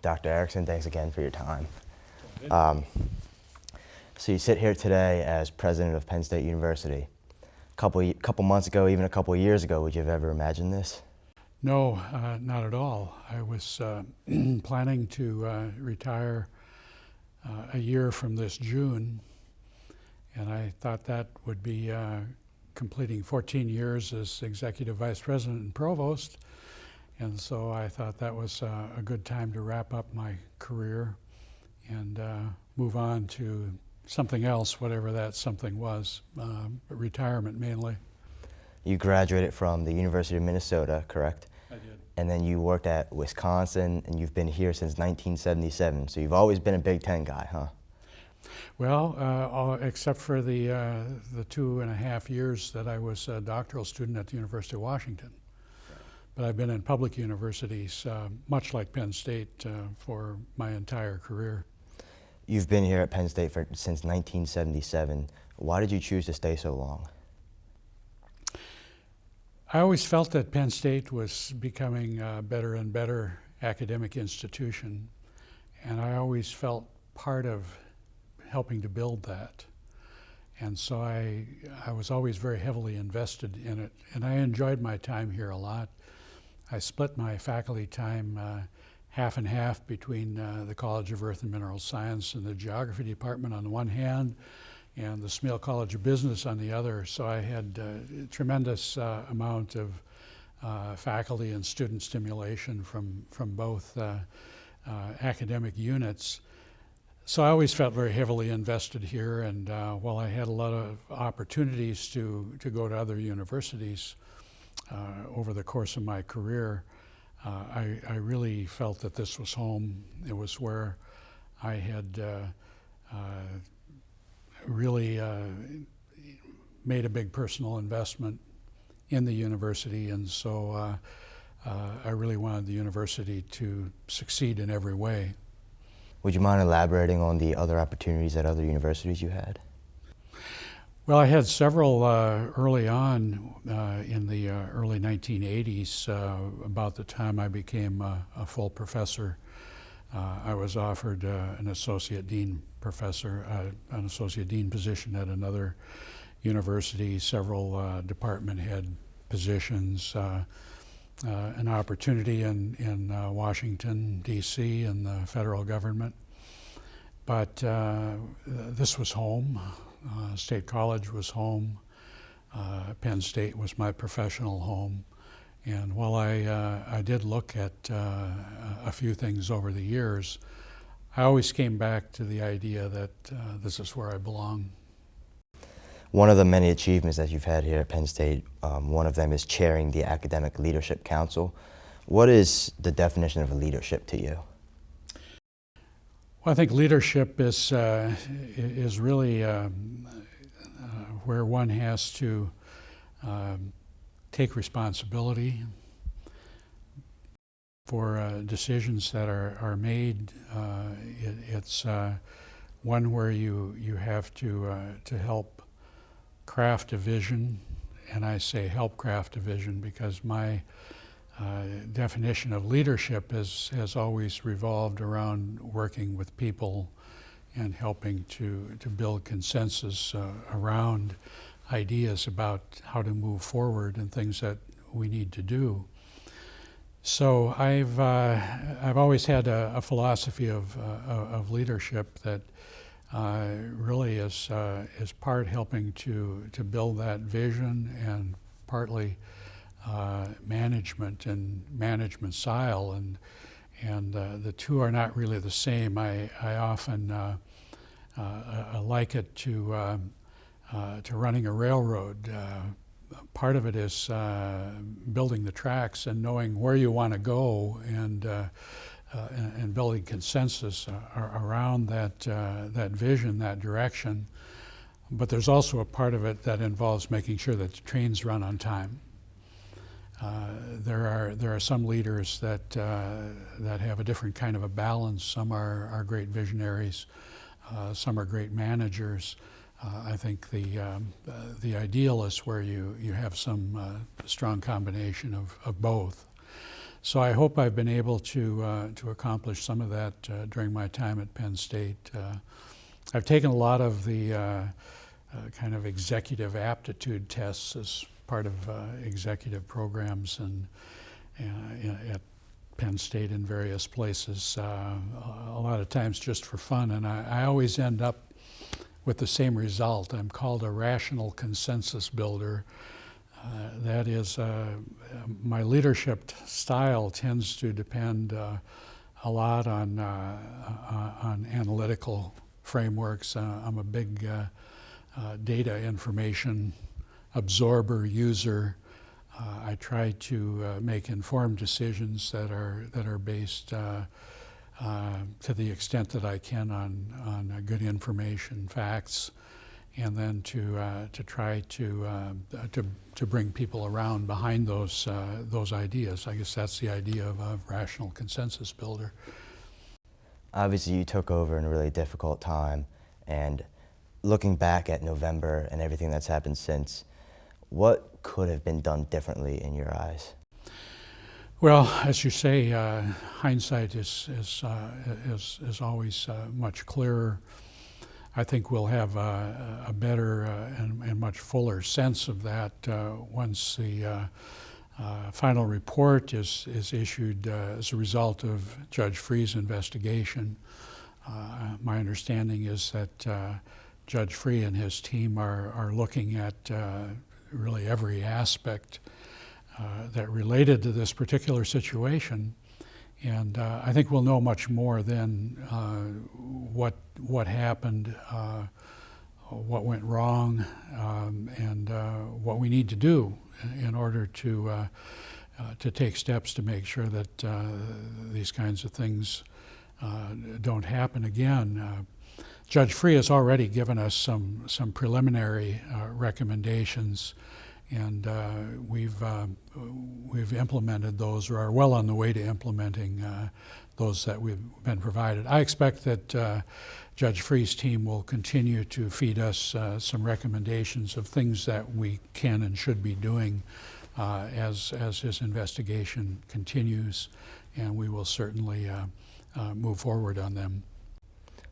Dr. Erickson, thanks again for your time. So you sit here today as president of Penn State University. Couple months ago, even a couple years ago, would you have ever imagined this? No, not at all. I was planning to retire a year from this June, and I thought that would be completing 14 years as executive vice president and provost, and so I thought that was a good time to wrap up my career and move on to something else, whatever that something was, retirement mainly. You graduated from the University of Minnesota, correct? I did. And then you worked at Wisconsin, and you've been here since 1977. So you've always been a Big Ten guy, huh? Well, except for the 2.5 years that I was a doctoral student at the University of Washington. But I've been in public universities, much like Penn State, for my entire career. You've been here at Penn State since 1977. Why did you choose to stay so long? I always felt that Penn State was becoming a better and better academic institution, and I always felt part of helping to build that. And so I was always very heavily invested in it, and I enjoyed my time here a lot. I split my faculty time half and half between the College of Earth and Mineral Science and the Geography Department on the one hand, and the Smale College of Business on the other. So I had a tremendous amount of faculty and student stimulation from both academic units. So I always felt very heavily invested here, and while I had a lot of opportunities to go to other universities over the course of my career, I really felt that this was home. It was where I had really made a big personal investment in the university, and so I really wanted the university to succeed in every way. Would you mind elaborating on the other opportunities at other universities you had? Well, I had several early on in the early 1980s, about the time I became a full professor. I was offered an associate dean position at another university, several department head positions, an opportunity in Washington, D.C. in the federal government. But this was home. State College was home. Penn State was my professional home. And while I did look at a few things over the years, I always came back to the idea that this is where I belong. One of the many achievements that you've had here at Penn State, one of them is chairing the Academic Leadership Council. What is the definition of leadership to you? Well, I think leadership is really where one has to take responsibility for decisions that are made. It's one where you have to help craft a vision, and I say help craft a vision because my definition of leadership has always revolved around working with people and helping to build consensus around ideas about how to move forward and things that we need to do. So I've always had a philosophy of leadership that really is part helping to build that vision and partly management and management style, and the two are not really the same. I often like it to running a railroad. Part of it is building the tracks and knowing where you want to go, and building consensus around that vision, that direction. But there's also a part of it that involves making sure that the trains run on time. There are some leaders that have a different kind of a balance. Some are great visionaries. Some are great managers. I think the ideal is where you have some strong combination of both. So I hope I've been able to accomplish some of that during my time at Penn State. I've taken a lot of the kind of executive aptitude tests as part of executive programs and at Penn State in various places, a lot of times just for fun, and I always end up with the same result. I'm called a rational consensus builder. That is, my leadership style tends to depend a lot on analytical frameworks. I'm a big data information absorber, user. I try to make informed decisions that are based to the extent that I can on good information, facts, and then to try to bring people around behind those ideas. I guess that's the idea of a rational consensus builder. Obviously, you took over in a really difficult time, and looking back at November and everything that's happened since, what could have been done differently in your eyes? Well, as you say, hindsight is always much clearer. I think we'll have a better and much fuller sense of that once the final report is issued as a result of Judge Freeh's investigation. My understanding is that Judge Freeh and his team are looking at really every aspect that related to this particular situation, and I think we'll know much more then what happened, what went wrong, and what we need to do in order to take steps to make sure that these kinds of things don't happen again. Judge Freeh has already given us some preliminary recommendations, and we've implemented those, or are well on the way to implementing those that we've been provided. I expect that Judge Freeh's team will continue to feed us some recommendations of things that we can and should be doing as his investigation continues, and we will certainly move forward on them.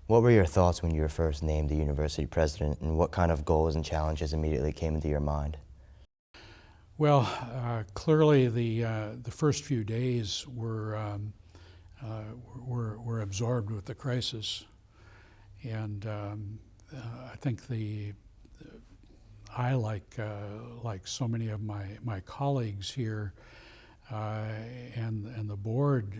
What were your thoughts when you were first named the university president, and what kind of goals and challenges immediately came into your mind? Well, clearly the first few days were absorbed with the crisis, and I think I like so many of my colleagues here and the board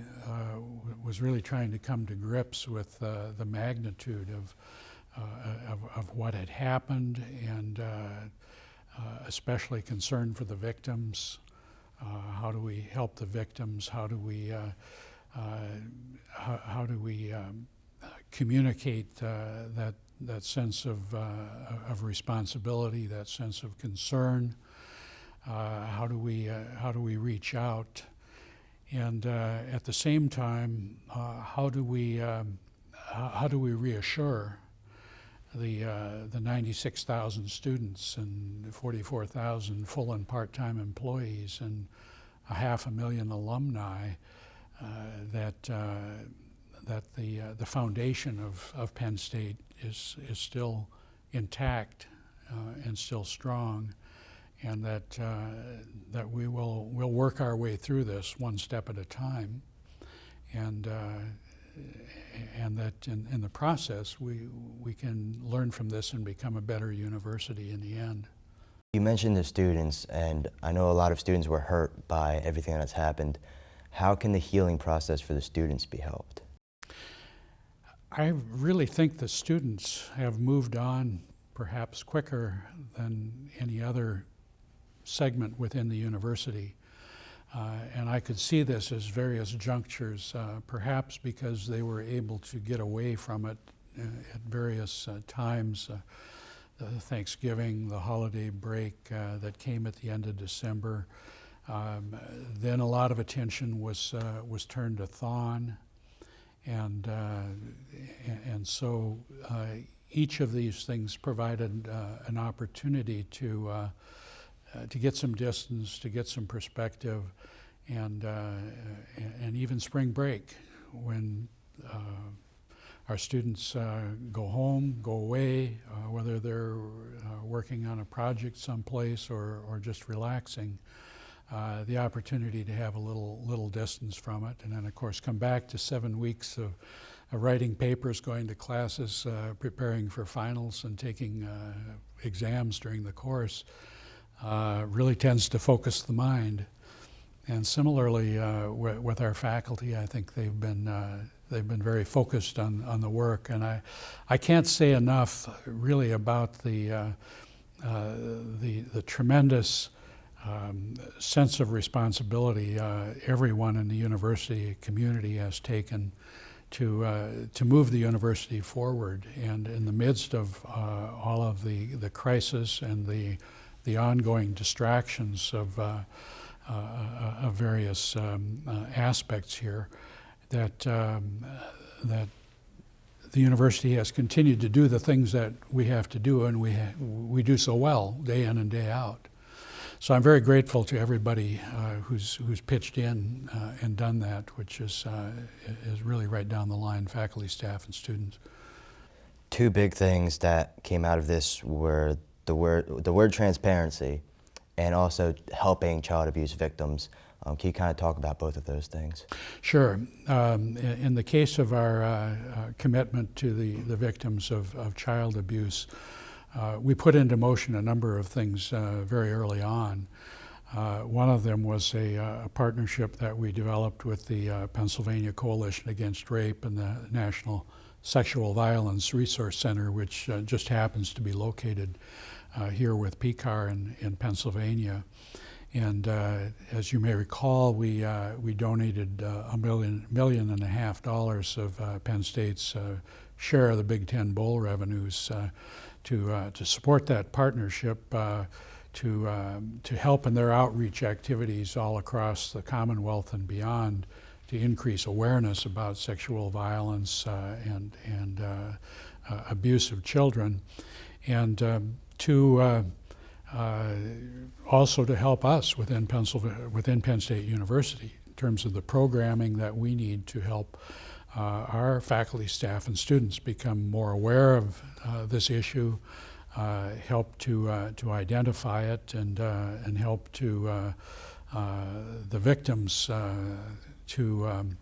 was really trying to come to grips with the magnitude of what had happened, and especially concern for the victims. How do we help the victims? How do we communicate that sense of responsibility, that sense of concern? How do we reach out? And at the same time, how do we reassure the 96,000 students and 44,000 full and part-time employees and 500,000 alumni that the foundation of Penn State is still intact and still strong, and that we'll work our way through this one step at a time, and that in the process we can learn from this and become a better university in the end. You mentioned the students, and I know a lot of students were hurt by everything that's happened. How can the healing process for the students be helped? I really think the students have moved on perhaps quicker than any other segment within the university. And I could see this as various junctures, perhaps because they were able to get away from it at various times. The Thanksgiving, the holiday break that came at the end of December. Then a lot of attention was turned to Thon, and so each of these things provided an opportunity to get some distance, to get some perspective, and even spring break when our students go home, go away, whether they're working on a project someplace or just relaxing. The opportunity to have a little distance from it, and then of course come back to 7 weeks of writing papers, going to classes, preparing for finals, and taking exams during the course really tends to focus the mind. And similarly with our faculty, I think they've been very focused on the work, and I can't say enough really about the tremendous sense of responsibility everyone in the university community has taken to move the university forward. And in the midst of all of the crisis and the ongoing distractions of various aspects here, that the university has continued to do the things that we have to do, and we do so well day in and day out. So I'm very grateful to everybody who's pitched in and done that, which is really right down the line, faculty, staff, and students. Two big things that came out of this were the word transparency and also helping child abuse victims. Can you kind of talk about both of those things? Sure. In the case of our commitment to the victims of child abuse, we put into motion a number of things very early on. One of them was a partnership that we developed with the Pennsylvania Coalition Against Rape and the National Sexual Violence Resource Center, which just happens to be located here with PCAR in Pennsylvania. And as you may recall, we donated $1.5 million of Penn State's share of the Big Ten Bowl revenues to support that partnership, to help in their outreach activities all across the Commonwealth and beyond, to increase awareness about sexual violence and abuse of children, and to also to help us within Penn State University in terms of the programming that we need to help our faculty, staff, and students become more aware of this issue, help to identify it, and help to the victims to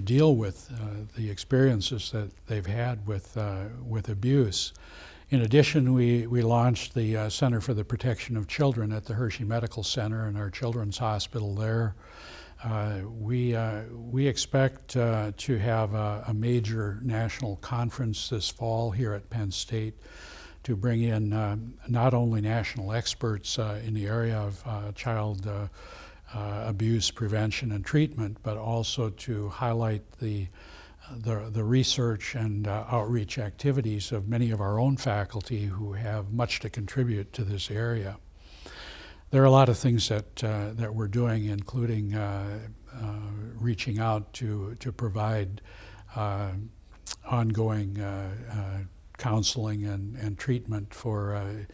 deal with the experiences that they've had with abuse. In addition, we launched the Center for the Protection of Children at the Hershey Medical Center and our Children's Hospital there. We expect to have a major national conference this fall here at Penn State to bring in not only national experts in the area of child abuse prevention and treatment, but also to highlight the research and outreach activities of many of our own faculty who have much to contribute to this area. There are a lot of things that we're doing, including reaching out to provide ongoing counseling and treatment for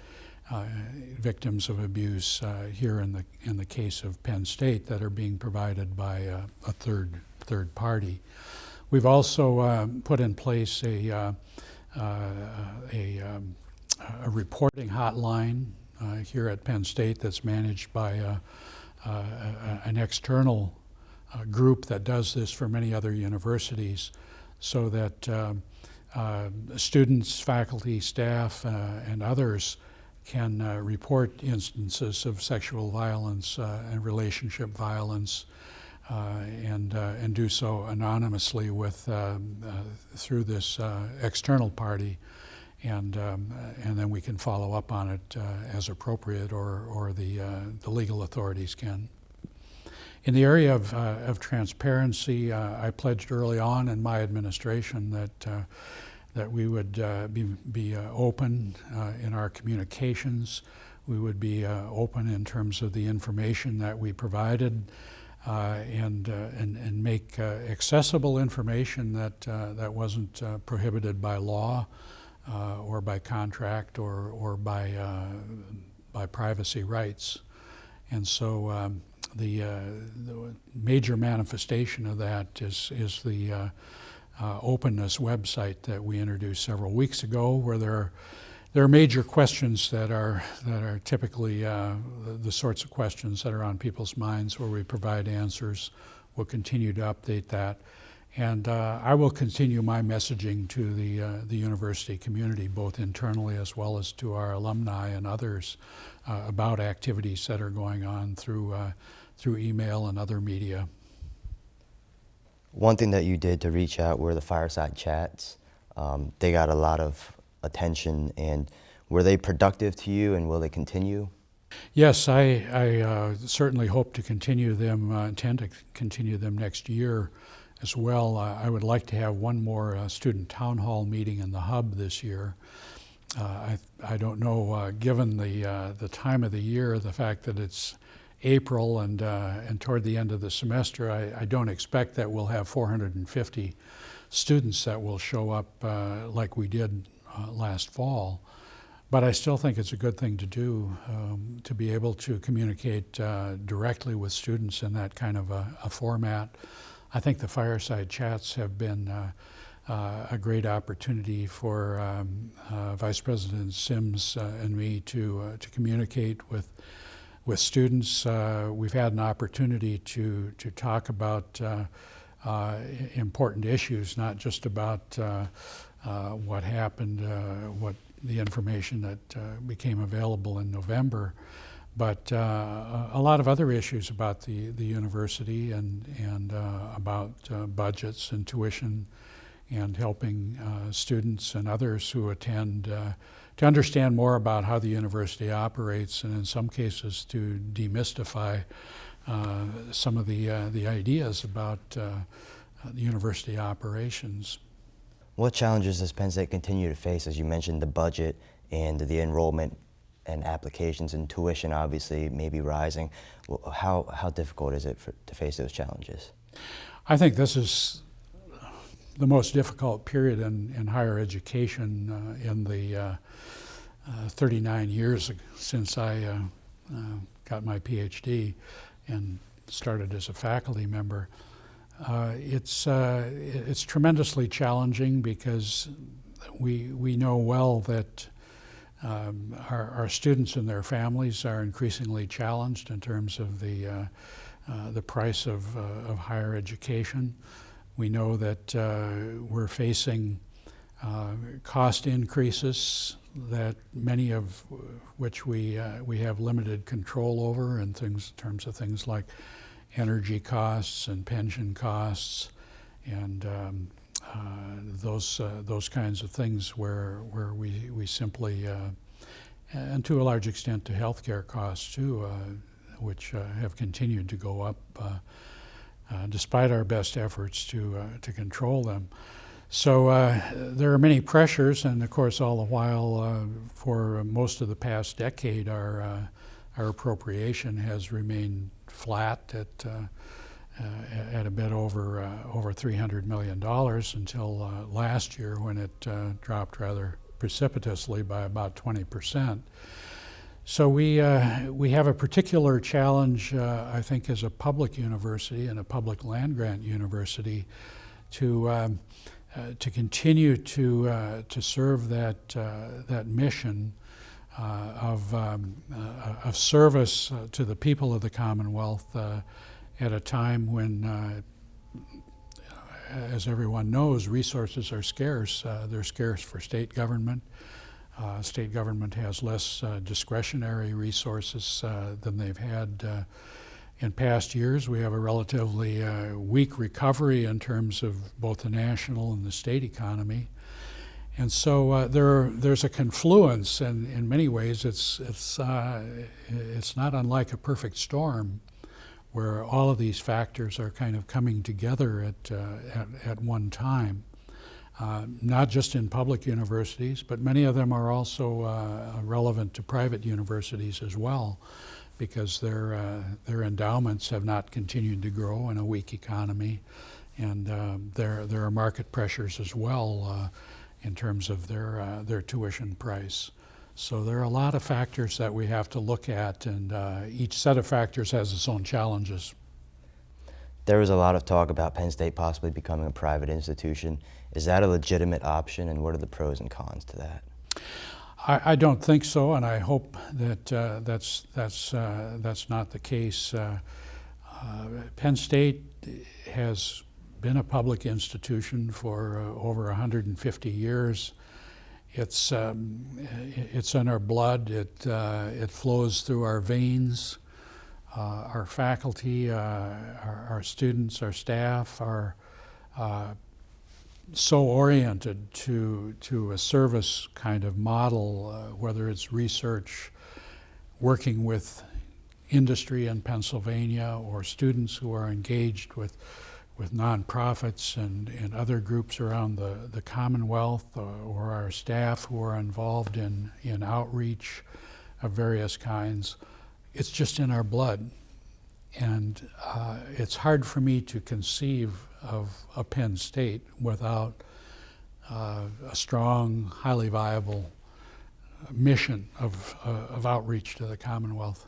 victims of abuse here in the case of Penn State that are being provided by a third party. We've also put in place a reporting hotline here at Penn State that's managed by an external group that does this for many other universities, so that students, faculty, staff, and others can report instances of sexual violence and relationship violence, and do so anonymously through this external party, and then we can follow up on it as appropriate, or the legal authorities can. In the area of transparency, I pledged early on in my administration that we would be open in our communications. We would be open in terms of the information that we provided, and make accessible information that wasn't prohibited by law or by contract or by privacy rights. And so the major manifestation of that is the openness website that we introduced several weeks ago, where there are major questions that are typically the sorts of questions that are on people's minds, where we provide answers. We'll continue to update that. And I will continue my messaging to the university community, both internally as well as to our alumni and others, about activities that are going on through email and other media. One thing that you did to reach out were the fireside chats. They got a lot of attention, and were they productive to you, and will they continue? Yes, I certainly hope to continue them, intend to continue them next year as well. I would like to have one more student town hall meeting in the hub this year. I don't know, given the time of the year, the fact that it's April and toward the end of the semester, I don't expect that we'll have 450 students that will show up like we did last fall. But I still think it's a good thing to do, to be able to communicate directly with students in that kind of a format. I think the fireside chats have been a great opportunity for Vice President Sims and me to communicate with students. We've had an opportunity to talk about important issues, not just about what happened, what the information that became available in November, but a lot of other issues about the university and about budgets and tuition, and helping students and others who attend to understand more about how the university operates, and in some cases to demystify some of the ideas about the university operations. What challenges does Penn State continue to face? As you mentioned, the budget and the enrollment and applications and tuition obviously may be rising. How difficult is it to face those challenges? I think this is the most difficult period in higher education in the 39 years since I got my PhD and started as a faculty member. It's tremendously challenging because we know well that our students and their families are increasingly challenged in terms of the price of higher education. We know that we're facing cost increases that many of which we have limited control over, in terms of things like energy costs and pension costs, and those kinds of things where we simply, and to a large extent to healthcare costs too, which have continued to go up despite our best efforts to control them. So there are many pressures, and of course all the while for most of the past decade our appropriation has remained flat at a bit over $300 million until last year, when it dropped rather precipitously by about 20%. So we have a particular challenge, I think, as a public university and a public land-grant university to continue to serve that mission of service to the people of the Commonwealth at a time when, as everyone knows, resources are scarce. They're scarce for state government. State government has less discretionary resources than they've had in past years. We have a relatively weak recovery in terms of both the national and the state economy. And so there's a confluence, and in many ways it's not unlike a perfect storm, where all of these factors are kind of coming together at one time. Not just in public universities, but many of them are also relevant to private universities as well, because their endowments have not continued to grow in a weak economy, and there are market pressures as well in terms of their tuition price. So there are a lot of factors that we have to look at, and each set of factors has its own challenges. There was a lot of talk about Penn State possibly becoming a private institution. Is that a legitimate option, and what are the pros and cons to that? I don't think so, and I hope that that's not the case. Penn State has been a public institution for over 150 years. It's in our blood. It flows through our veins. Our faculty, our students, our staff are so oriented to a service kind of model, whether it's research, working with industry in Pennsylvania, or students who are engaged with nonprofits and other groups around the Commonwealth, or our staff who are involved in outreach of various kinds. It's just in our blood. And it's hard for me to conceive of a Penn State without a strong, highly viable mission of outreach to the Commonwealth.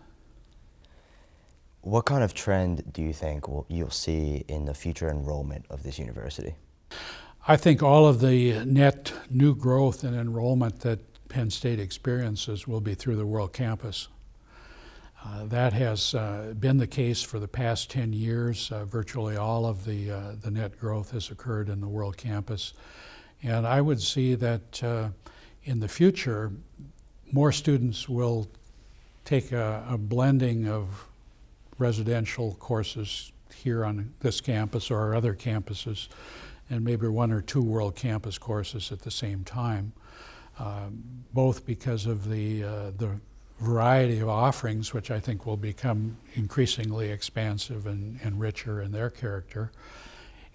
What kind of trend do you think you'll see in the future enrollment of this university? I think all of the net new growth and enrollment that Penn State experiences will be through the World Campus. That has been the case for the past 10 years. Virtually all of the net growth has occurred in the World Campus. And I would see that in the future, more students will take a blending of residential courses here on this campus or our other campuses, and maybe 1 or 2 World Campus courses at the same time, both because of the variety of offerings, which I think will become increasingly expansive and richer in their character,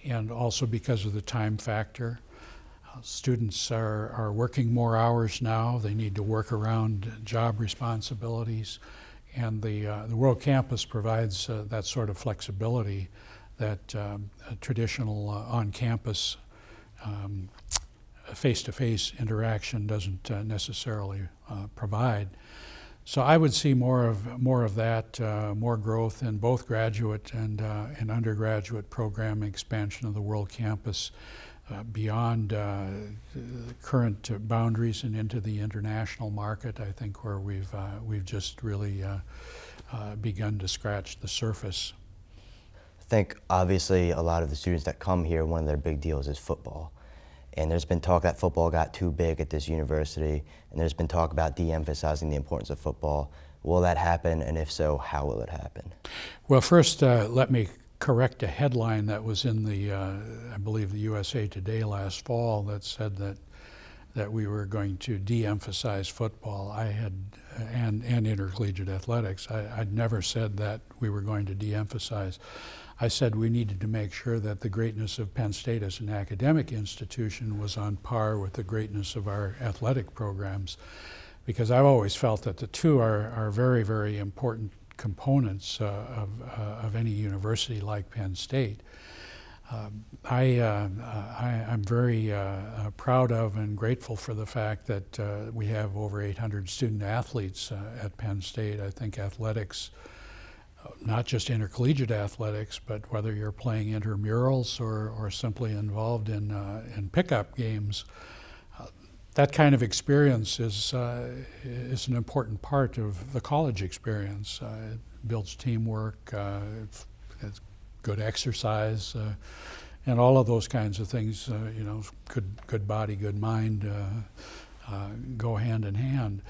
and also because of the time factor. Students are working more hours now. They need to work around job responsibilities, and the World Campus provides that sort of flexibility that traditional on-campus face-to-face interaction doesn't necessarily provide. So I would see more of that, more growth in both graduate and undergraduate program expansion of the World Campus beyond current boundaries and into the international market. I think where we've just really begun to scratch the surface. I think obviously a lot of the students that come here, one of their big deals is football. And there's been talk that football got too big at this university, and there's been talk about de-emphasizing the importance of football. Will that happen, and if so, how will it happen? Well, first, let me correct a headline that was in the, I believe, the USA Today last fall that said that we were going to de-emphasize football. I had, and intercollegiate athletics. I'd never said that we were going to de-emphasize. I said we needed to make sure that the greatness of Penn State as an academic institution was on par with the greatness of our athletic programs, because I've always felt that the two are very, very important components of any university like Penn State. I'm very proud of and grateful for the fact that we have over 800 student athletes at Penn State. I think athletics, not just intercollegiate athletics, but whether you're playing intramurals or simply involved in pickup games, that kind of experience is an important part of the college experience. It builds teamwork, it's good exercise, and all of those kinds of things. Good body, good mind go hand in hand.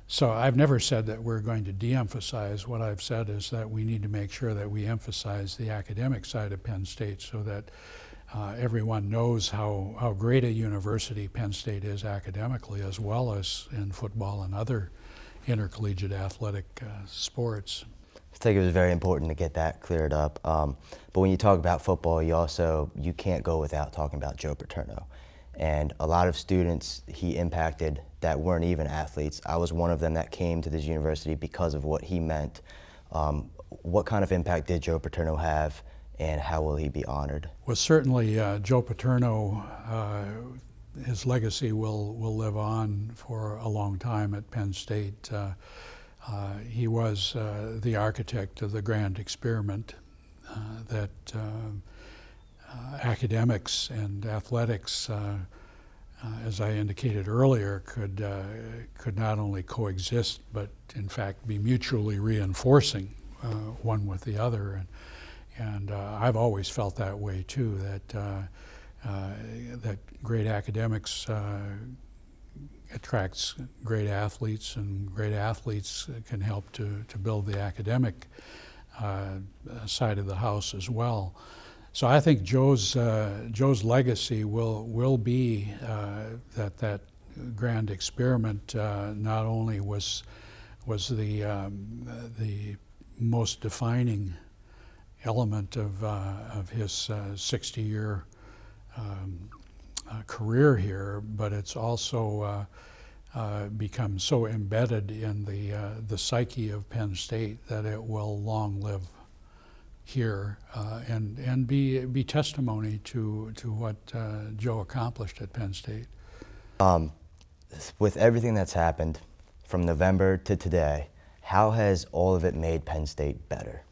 So I've never said that we're going to de-emphasize. What I've said is that we need to make sure that we emphasize the academic side of Penn State so that everyone knows how great a university Penn State is academically, as well as in football and other intercollegiate athletic sports. I think it was very important to get that cleared up. But when you talk about football, you can't go without talking about Joe Paterno. And a lot of students he impacted that weren't even athletes. I was one of them that came to this university because of what he meant. What kind of impact did Joe Paterno have, and how will he be honored? Well, certainly Joe Paterno his legacy will live on for a long time at Penn State. He was the architect of the grand experiment that academics and athletics, as I indicated earlier, could not only coexist, but in fact be mutually reinforcing one with the other. And I've always felt that way too, that great academics attracts great athletes, and great athletes can help to build the academic side of the house as well. So I think Joe's legacy will be that grand experiment not only was the most defining element of his 60-year career here, but it's also become so embedded in the psyche of Penn State that it will long live here and be testimony to what Joe accomplished at Penn State. With everything that's happened from November to today, how has all of it made Penn State better?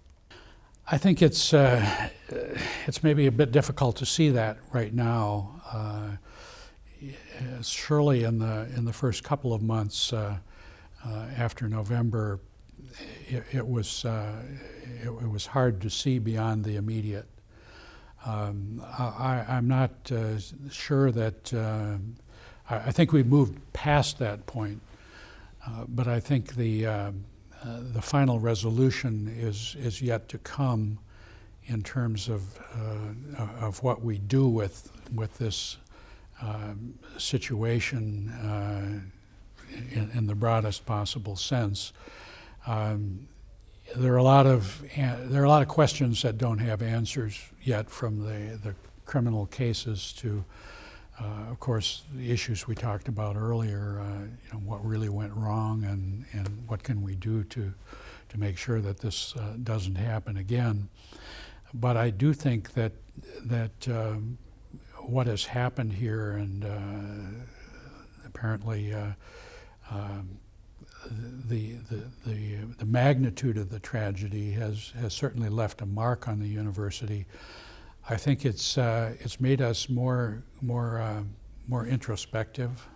I think it's maybe a bit difficult to see that right now. Surely in the first couple of months after November, it was hard to see beyond the immediate. I'm not sure that I think we've moved past that point, but I think the final resolution is yet to come in terms of what we do with this situation in the broadest possible sense. There are a lot of questions that don't have answers yet, from the criminal cases to, of course, the issues we talked about earlier. What really went wrong, and what can we do to make sure that this doesn't happen again. But I do think that what has happened here, and apparently the magnitude of the tragedy has certainly left a mark on the university. I think it's made us more introspective.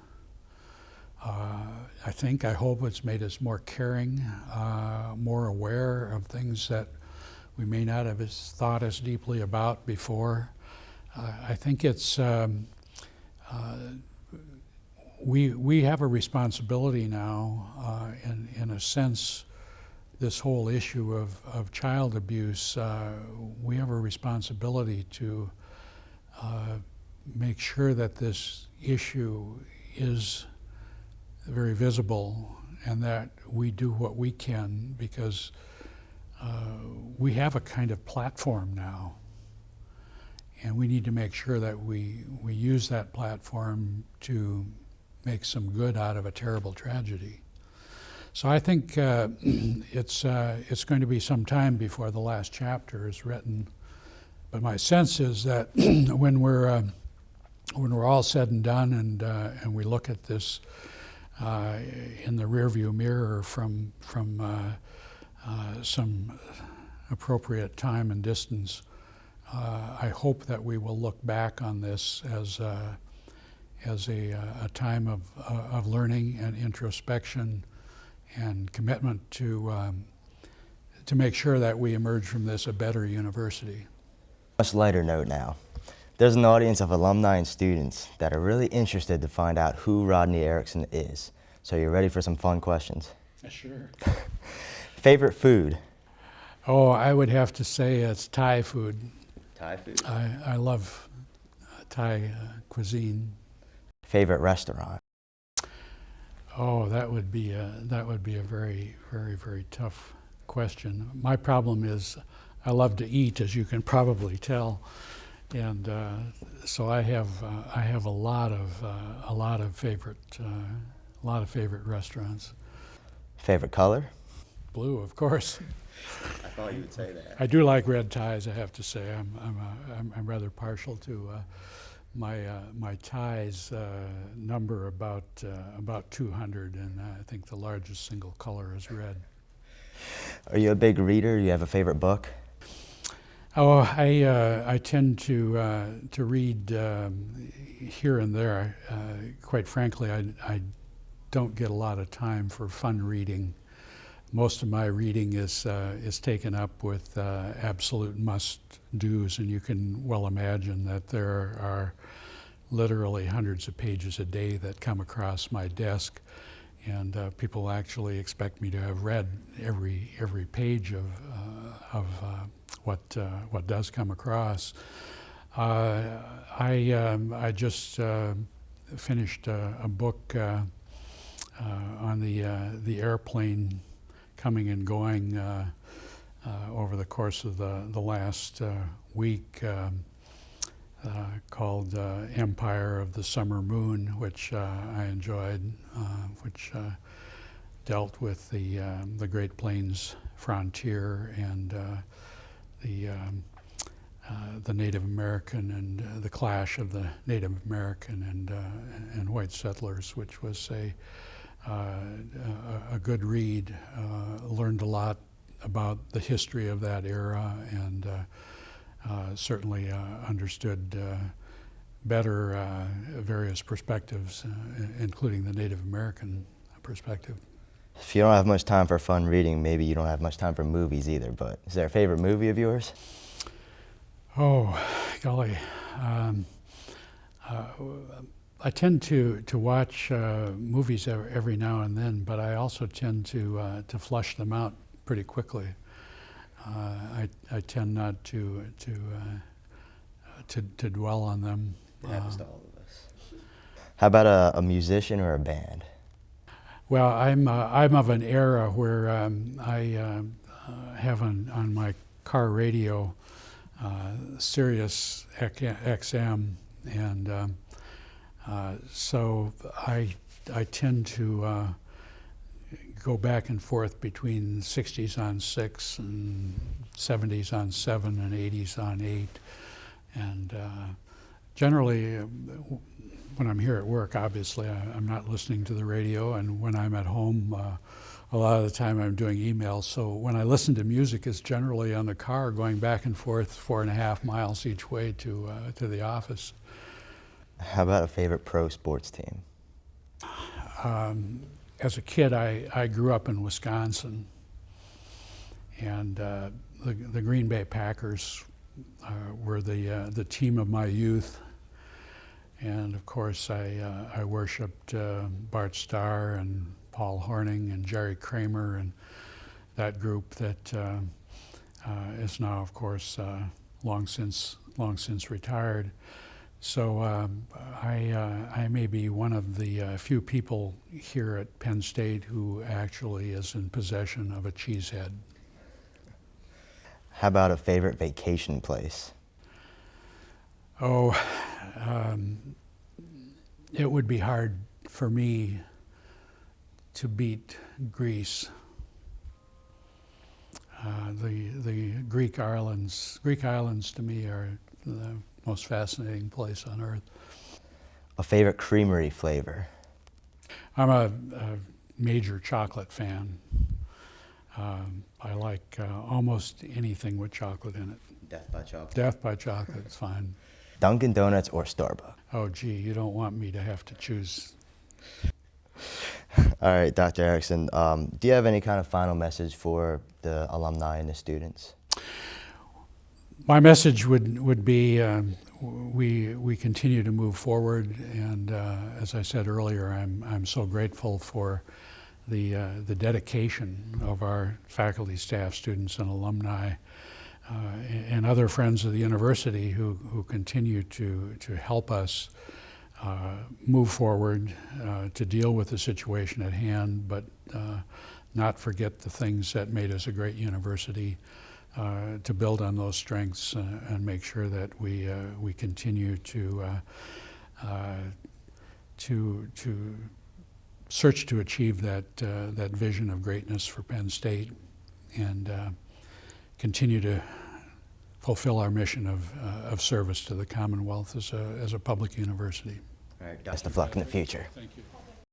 I hope it's made us more caring, more aware of things that we may not have thought as deeply about before. I think it's we have a responsibility now, in a sense. This whole issue of child abuse, we have a responsibility to make sure that this issue is very visible, and that we do what we can, because we have a kind of platform now, and we need to make sure that we use that platform to make some good out of a terrible tragedy. So I think it's going to be some time before the last chapter is written, but my sense is that when we're all said and done, and we look at this in the rearview mirror from some appropriate time and distance, I hope that we will look back on this as a time of learning and introspection and commitment to make sure that we emerge from this a better university. Much lighter note now. There's an audience of alumni and students that are really interested to find out who Rodney Erickson is. So you're ready for some fun questions? Sure. Favorite food? Oh, I would have to say it's Thai food. Thai food. I love Thai cuisine. Favorite restaurant? Oh, that would be a very, very, very tough question. My problem is I love to eat, as you can probably tell, and so I have a lot of favorite restaurants. Favorite color? Blue, of course. I thought you would say that. I do like red ties, I have to say. I'm rather partial to my ties number about 200, and I think the largest single color is red. Are you a big reader? Do you have a favorite book? Oh, I tend to read here and there. Quite frankly, I don't get a lot of time for fun reading. Most of my reading is taken up with absolute must-dos, and you can well imagine that there are literally hundreds of pages a day that come across my desk, and people actually expect me to have read every page of what does come across. I just finished a book on the airplane coming and going over the course of the last week, called Empire of the Summer Moon, which I enjoyed, which dealt with the Great Plains frontier and the Native American and the clash of the Native American and white settlers, which was a good read. Learned a lot about the history of that era, and certainly understood better various perspectives, including the Native American perspective. If you don't have much time for fun reading, maybe you don't have much time for movies either, but is there a favorite movie of yours? Oh, golly. I tend to watch movies every now and then, but I also tend to flush them out pretty quickly. I tend not to dwell on them. It happens to all of us. How about a musician or a band? Well, I'm of an era where I have on my car radio Sirius XM, and so I tend to go back and forth between 60s on 6 and 70s on 7 and 80s on 8, and generally when I'm here at work, obviously I'm not listening to the radio, and when I'm at home, a lot of the time I'm doing emails. So when I listen to music, it's generally on the car going back and forth 4.5 miles each way to the office. How about a favorite pro sports team? As a kid, I grew up in Wisconsin, and the Green Bay Packers were the team of my youth. And of course, I worshipped Bart Starr and Paul Hornung and Jerry Kramer and that group that is now, of course, long since retired. So I may be one of the few people here at Penn State who actually is in possession of a cheesehead. How about a favorite vacation place? Oh, it would be hard for me to beat Greece. The Greek islands to me are the most fascinating place on earth. A favorite creamery flavor? I'm a major chocolate fan. I like almost anything with chocolate in it. Death by chocolate. Death by chocolate is fine. Dunkin' Donuts or Starbucks? Oh, gee, you don't want me to have to choose. All right, Dr. Erickson, do you have any kind of final message for the alumni and the students? My message would be we continue to move forward, and as I said earlier, I'm so grateful for the dedication of our faculty, staff, students, and alumni, and other friends of the university who continue to help us move forward, to deal with the situation at hand, but not forget the things that made us a great university, to build on those strengths and make sure that we continue to search to achieve that vision of greatness for Penn State, and continue to fulfill our mission of service to the Commonwealth as a public university. All right, best of luck in the future. Thank you.